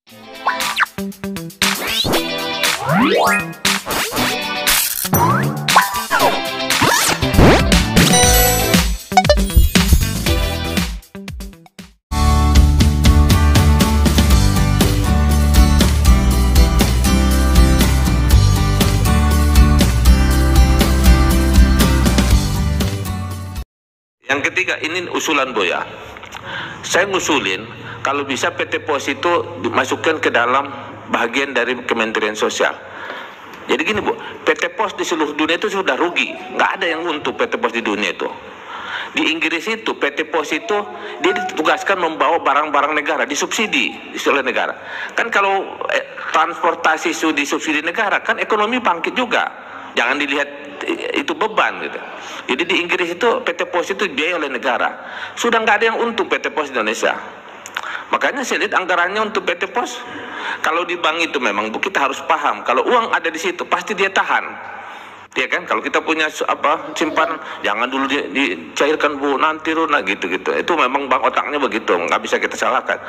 Yang ketiga, ini usulan Buya. Saya ngusulin kalau bisa PT POS itu dimasukkan ke dalam bagian dari Kementerian Sosial. Jadi gini Bu, PT POS di seluruh dunia itu sudah rugi, nggak ada yang untung PT POS di dunia itu. Di Inggris itu PT POS itu dia ditugaskan membawa barang-barang negara, disubsidi oleh negara. Kan kalau transportasi disubsidi negara, kan ekonomi bangkit juga. Jangan dilihat itu beban gitu. Jadi di Inggris itu PT POS itu dibiayai oleh negara. Sudah nggak ada yang untung PT POS di Indonesia. Makanya saya lihat anggarannya untuk PT POS. Kalau di bank itu memang Bu, kita harus paham kalau uang ada di situ pasti dia tahan. Ya kan, kalau kita punya simpanan, jangan dulu dicairkan Bu, nanti gitu-gitu. Itu memang bank otaknya begitu, nggak bisa kita salahkan.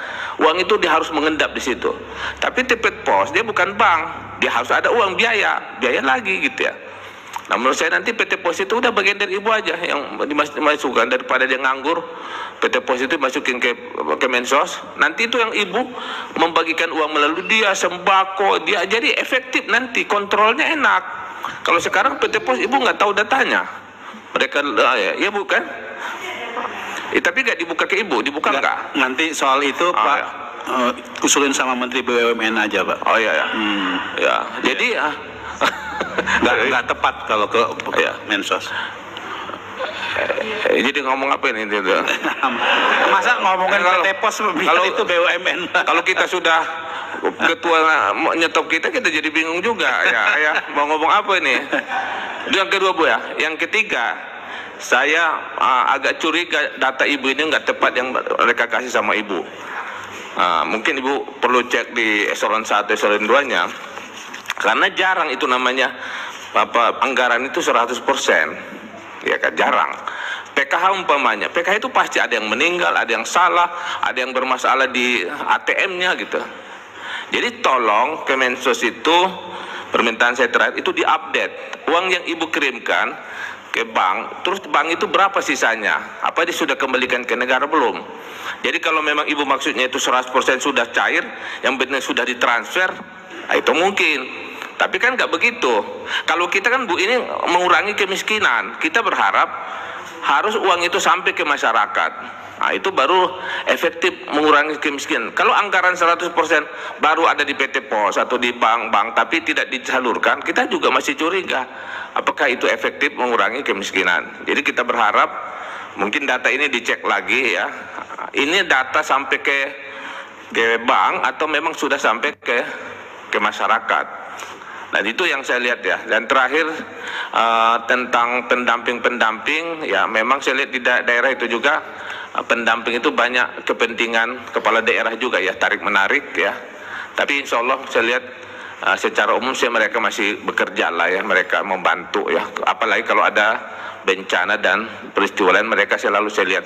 Uang itu dia harus mengendap di situ. Tapi PT POS dia bukan bank, dia harus ada uang biaya lagi gitu ya. Nah menurut saya nanti PT POS itu udah bagian dari ibu aja yang dimasukkan, daripada dia nganggur. PT POS itu masukin ke Kemensos, nanti itu yang ibu membagikan uang melalui dia, sembako dia, jadi efektif nanti, kontrolnya enak. Kalau sekarang PT POS ibu nggak tahu datanya, mereka ya bukan? Tapi nggak dibuka ke ibu, dibuka nggak? Nanti soal itu Pak ya. Usulin sama Menteri BUMN aja Pak. Oh iya ya. Ya, jadi nggak tepat kalau ke Mensos. Jadi ngomong apa ini? Masa ngomongin PT POS kalau itu BUMN? Kalau kita sudah ketua nyetop kita jadi bingung juga ya mau ngomong apa ini. Itu yang kedua Bu ya. Yang ketiga, saya agak curiga data ibu ini nggak tepat yang mereka kasih sama ibu. Mungkin ibu perlu cek di eselon 1, eselon 2 nya, karena jarang itu namanya anggaran itu 100%, ya kan, jarang. PKH umpamanya, PKH itu pasti ada yang meninggal, ada yang salah, ada yang bermasalah di ATM-nya gitu. Jadi tolong Kemensos itu, permintaan saya terakhir itu diupdate. Uang yang ibu kirimkan ke bank, terus bank itu berapa sisanya? Apa dia sudah kembalikan ke negara belum? Jadi kalau memang ibu maksudnya itu 100% sudah cair, yang benar sudah ditransfer, itu mungkin. Tapi kan nggak begitu. Kalau kita kan Bu ini mengurangi kemiskinan, kita berharap harus uang itu sampai ke masyarakat. Nah itu baru efektif mengurangi kemiskinan. Kalau anggaran 100% baru ada di PT POS atau di bank-bank tapi tidak disalurkan, kita juga masih curiga apakah itu efektif mengurangi kemiskinan. Jadi kita berharap mungkin data ini dicek lagi ya. Ini data sampai ke bank atau memang sudah sampai ke masyarakat. Nah itu yang saya lihat ya. Dan terakhir tentang pendamping ya, memang saya lihat di daerah itu juga pendamping itu banyak kepentingan kepala daerah juga ya, tarik menarik ya. Tapi insya Allah saya lihat secara umum mereka masih bekerja lah ya, mereka membantu ya. Apalagi kalau ada bencana dan peristiwa lain, mereka selalu saya lihat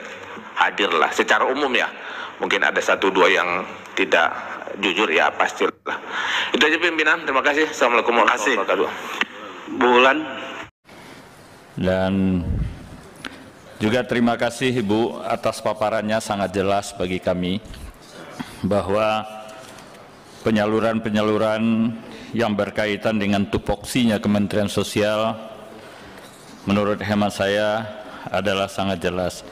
hadir lah secara umum ya. Mungkin ada 1-2 yang tidak jujur ya, pastilah. Itu aja pimpinan, terima kasih. Assalamualaikum warahmatullahi wabarakatuh. Bulan. Dan juga terima kasih Ibu atas paparannya, sangat jelas bagi kami bahwa penyaluran-penyaluran yang berkaitan dengan tupoksinya Kementerian Sosial menurut hemat saya adalah sangat jelas.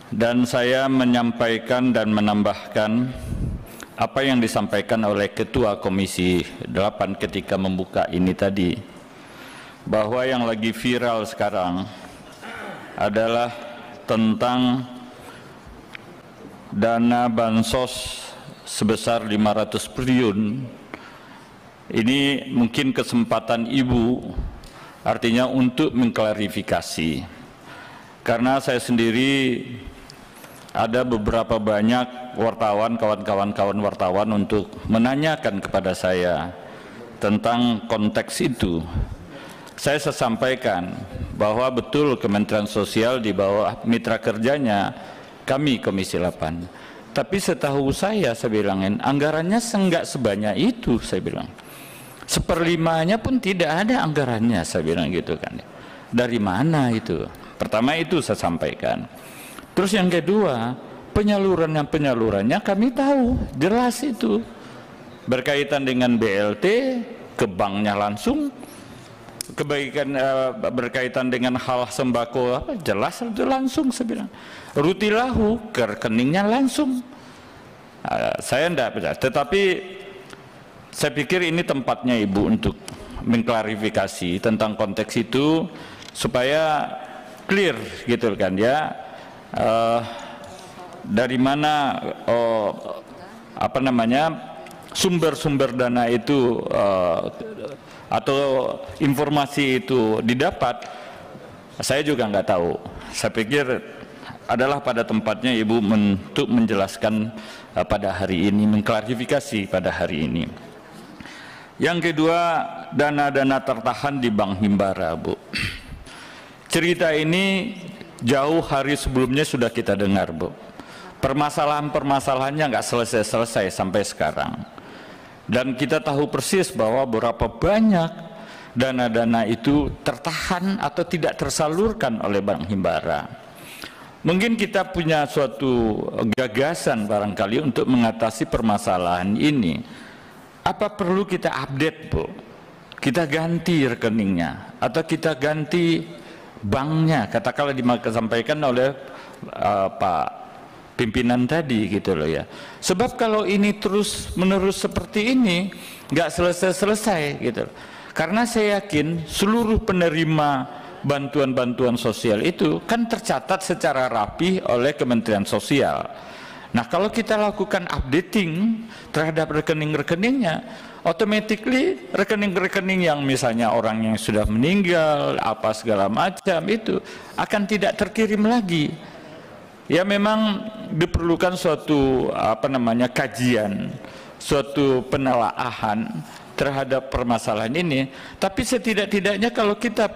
Dan saya menyampaikan dan menambahkan apa yang disampaikan oleh Ketua Komisi 8 ketika membuka ini tadi, bahwa yang lagi viral sekarang adalah tentang dana bansos sebesar 500 triliun. Ini mungkin kesempatan Ibu artinya untuk mengklarifikasi, karena saya sendiri ada beberapa banyak wartawan, kawan-kawan wartawan untuk menanyakan kepada saya tentang konteks itu. Saya sampaikan bahwa betul Kementerian Sosial di bawah mitra kerjanya kami Komisi 8. tapi setahu saya bilangin anggarannya enggak sebanyak itu, saya bilang. 1/5-nya pun tidak ada anggarannya, saya bilang gitu kan. Dari mana itu? Pertama itu saya sampaikan. Terus yang kedua, penyalurannya kami tahu, jelas itu. Berkaitan dengan BLT, ke banknya langsung, berkaitan dengan hal sembako jelas itu langsung, saya bilang. Rutilahu ke rekeningnya langsung. Saya tidak percaya, tetapi saya pikir ini tempatnya Ibu untuk mengklarifikasi tentang konteks itu supaya clear gitu kan ya. Dari mana sumber-sumber dana itu atau informasi itu didapat, saya juga nggak tahu. Saya pikir adalah pada tempatnya Ibu untuk menjelaskan pada hari ini, mengklarifikasi pada hari ini. Yang kedua, dana-dana tertahan di Bank Himbara, Bu. Cerita ini jauh hari sebelumnya sudah kita dengar, Bu. Permasalahan-permasalahannya nggak selesai-selesai sampai sekarang. Dan kita tahu persis bahwa berapa banyak dana-dana itu tertahan atau tidak tersalurkan oleh Bank Himbara. Mungkin kita punya suatu gagasan barangkali untuk mengatasi permasalahan ini. Apa perlu kita update, Bu? Kita ganti rekeningnya atau kita ganti banknya, katakanlah disampaikan oleh Pak pimpinan tadi gitu loh ya. Sebab kalau ini terus menerus seperti ini nggak selesai-selesai gitu. Karena saya yakin seluruh penerima bantuan-bantuan sosial itu kan tercatat secara rapi oleh Kementerian Sosial. Nah, kalau kita lakukan updating terhadap rekening-rekeningnya, automatically rekening-rekening yang misalnya orang yang sudah meninggal apa segala macam itu akan tidak terkirim lagi. Ya memang diperlukan suatu kajian, suatu penelaahan terhadap permasalahan ini, tapi setidak-tidaknya kalau kita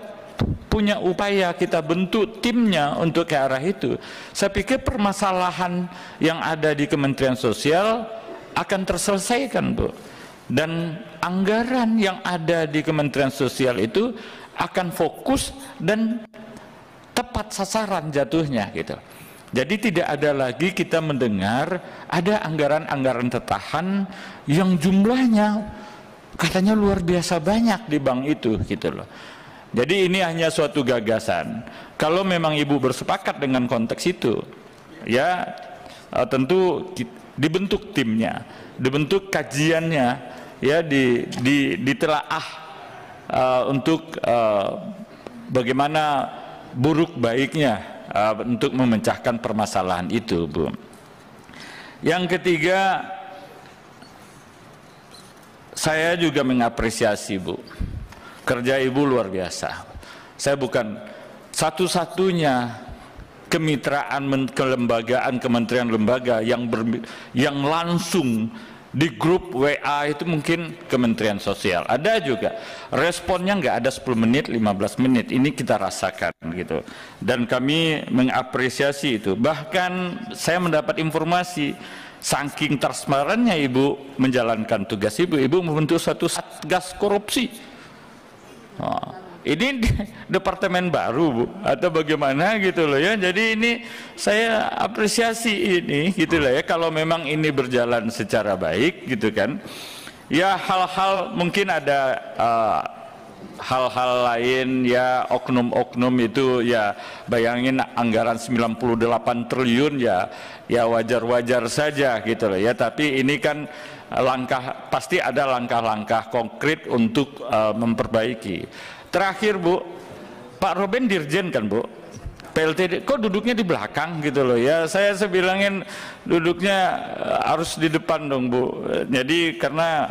punya upaya, kita bentuk timnya untuk ke arah itu, saya pikir permasalahan yang ada di Kementerian Sosial akan terselesaikan, Bu. Dan anggaran yang ada di Kementerian Sosial itu akan fokus dan tepat sasaran jatuhnya gitu. Jadi tidak ada lagi kita mendengar ada anggaran-anggaran tertahan yang jumlahnya katanya luar biasa banyak di bank itu gitu loh. Jadi ini hanya suatu gagasan. Kalau memang Ibu bersepakat dengan konteks itu, ya tentu dibentuk timnya, dibentuk kajiannya, ya ditelaah untuk bagaimana buruk baiknya untuk memecahkan permasalahan itu, Bu. Yang ketiga, saya juga mengapresiasi, Bu, kerja Ibu luar biasa. Saya bukan satu-satunya kemitraan kelembagaan kementerian lembaga yang langsung di grup WA itu mungkin Kementerian Sosial. Ada juga responnya nggak ada 10 menit, 15 menit. Ini kita rasakan gitu. Dan kami mengapresiasi itu. Bahkan saya mendapat informasi saking transparannya Ibu menjalankan tugas Ibu membentuk satu satgas korupsi. Ini departemen baru, Bu, atau bagaimana gitu loh ya. Jadi ini saya apresiasi ini gitu loh ya, kalau memang ini berjalan secara baik gitu kan. Ya hal-hal mungkin ada hal-hal lain ya, oknum-oknum itu ya, bayangin anggaran 98 triliun ya wajar-wajar saja gitu loh ya. Tapi ini kan pasti ada langkah-langkah konkret untuk memperbaiki. Terakhir, Bu, Pak Robin Dirjen kan, Bu, PLT kok duduknya di belakang gitu loh ya. Saya bilangin duduknya harus di depan dong, Bu. Jadi karena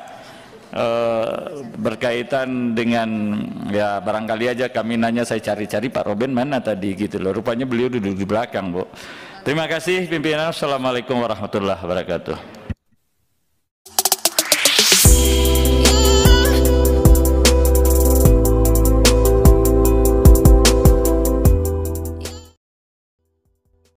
berkaitan dengan ya barangkali aja kami nanya, saya cari-cari Pak Robin mana tadi gitu loh. Rupanya beliau duduk di belakang, Bu. Terima kasih pimpinan. Assalamualaikum warahmatullahi wabarakatuh.